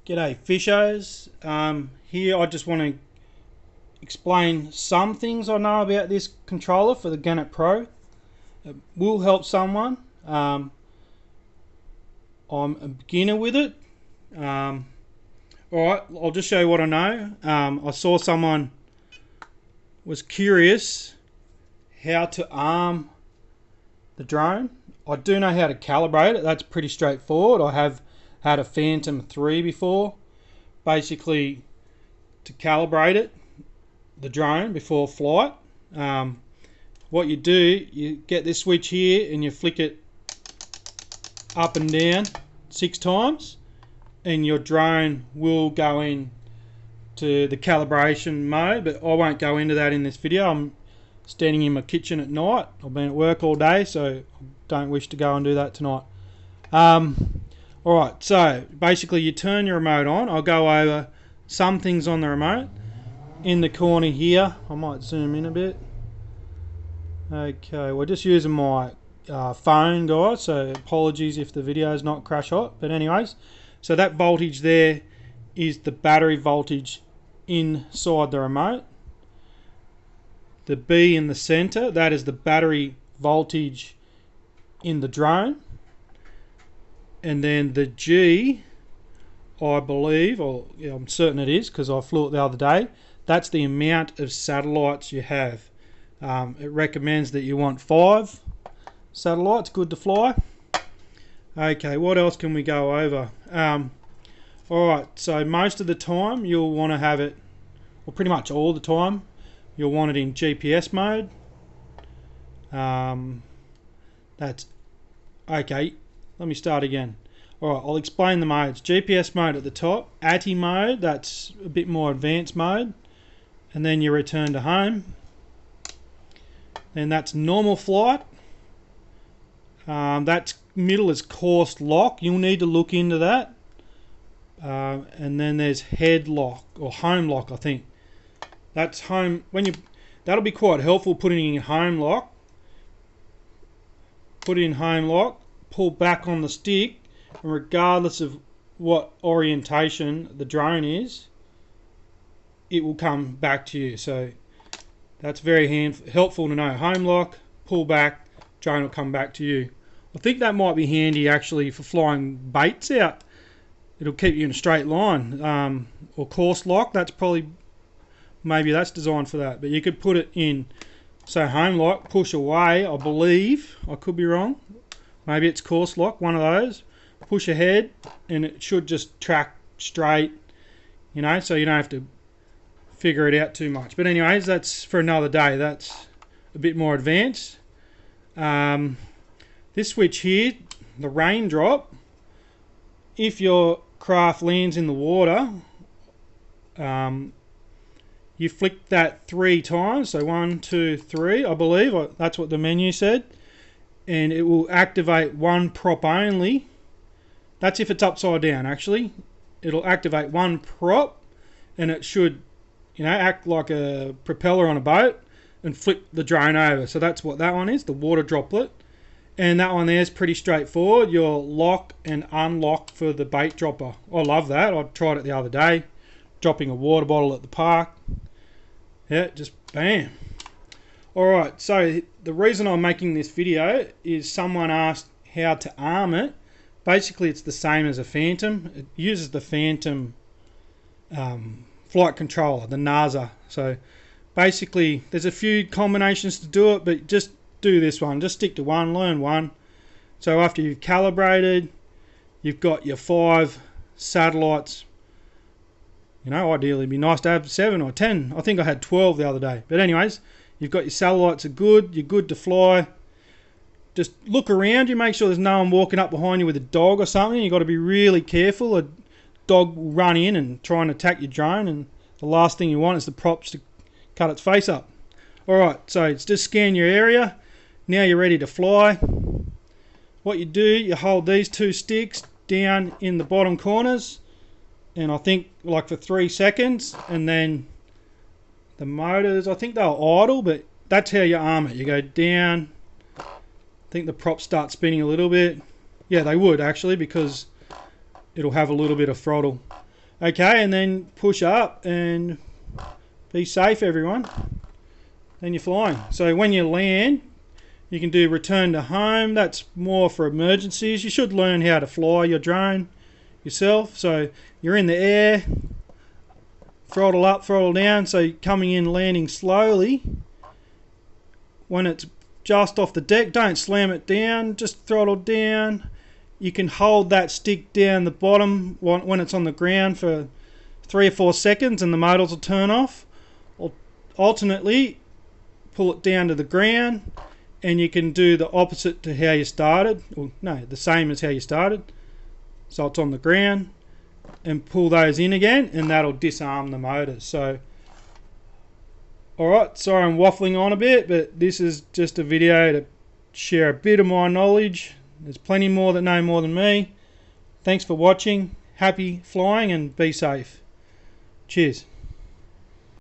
G'day fishers. Here I just want to explain some things I know about this controller for the Gannett Pro. It will help someone. I'm a beginner with it. Alright, I'll just show you what I know. I saw someone was curious how to arm the drone. I do know how to calibrate it. That's pretty straightforward. I have had a Phantom 3 before, basically to calibrate it, the drone, before flight. What you do, you get this switch here and you flick it up and down 6 times and your drone will go in to the calibration mode, but I won't go into that in this video. I'm standing in my kitchen at night. I've been at work all day, so I don't wish to go and do that tonight. Alright, so basically you turn your remote on. I'll go over some things on the remote. In the corner here, I might zoom in a bit. Okay, we're just using my phone, guys, so apologies if the video is not crash hot. But anyways, so that voltage there is the battery voltage inside the remote. The B in the center, that is the battery voltage in the drone. And then the G, I believe, or yeah, I'm certain it is because I flew it the other day, that's the amount of satellites you have. It recommends that you want 5 satellites, good to fly. Okay, what else can we go over? Alright, so most of the time you'll want to have it, well pretty much all the time, you'll want it in GPS mode. That's okay. Let me start again. Alright, I'll explain the modes. GPS mode at the top, ATI mode, that's a bit more advanced mode, and then you return to home. Then that's normal flight. That's middle is course lock. You'll need to look into that. And then there's head lock or home lock, I think. That's home. That'll be quite helpful putting in home lock. Put it in home lock. Pull back on the stick, and regardless of what orientation the drone is, it will come back to you. So that's very helpful to know. Home lock, pull back, drone will come back to you. I think that might be handy actually for flying baits out. It'll keep you in a straight line. Or course lock, that's probably, maybe that's designed for that, but you could put it in, so home lock, push away, I believe, I could be wrong. Maybe it's course lock, one of those. Push ahead and it should just track straight, you know, so you don't have to figure it out too much. But anyways, that's for another day. That's a bit more advanced. This switch here, the raindrop, if your craft lands in the water, you flick that 3 times, so 1, 2, 3, I believe, that's what the menu said. And it will activate one prop only. That's if it's upside down actually. It'll activate one prop and it should, you know, act like a propeller on a boat and flip the drone over. So that's what that one is, the water droplet. And that one there is pretty straightforward. Your lock and unlock for the bait dropper. I love that. I tried it the other day, dropping a water bottle at the park. Yeah, just bam. Alright, so the reason I'm making this video is someone asked how to arm it. Basically it's the same as a Phantom. It uses the Phantom flight controller, the NASA. So basically there's a few combinations to do it, but just do this one. Just stick to one, learn one. So after you've calibrated, you've got your 5 satellites. You know, ideally it'd be nice to have 7 or 10. I think I had 12 the other day. But anyways, you've got your satellites are good, you're good to fly. Just look around you, make sure there's no one walking up behind you with a dog or something. You've got to be really careful. A dog will run in and try and attack your drone, and the last thing you want is the props to cut its face up. Alright, so it's just scan your area. Now you're ready to fly. What you do, you hold these 2 sticks down in the bottom corners, and I think like for 3 seconds, and then the motors, I think they'll idle, but that's how you arm it. You go down. I think the props start spinning a little bit. Yeah, they would actually, because it'll have a little bit of throttle. Okay, and then push up and be safe, everyone. Then you're flying. So when you land, you can do return to home. That's more for emergencies. You should learn how to fly your drone yourself. So you're in the air, throttle up, throttle down. So coming in, landing slowly. When it's just off the deck, don't slam it down, just throttle down. You can hold that stick down the bottom when it's on the ground for 3 or 4 seconds and the motors will turn off. Alternately, pull it down to the ground and you can do the opposite to how you started. Well, no, the same as how you started. So it's on the ground and pull those in again and that'll disarm the motors. So, alright, sorry I'm waffling on a bit, but this is just a video to share a bit of my knowledge. There's plenty more that know more than me. Thanks for watching. Happy flying and be safe. Cheers.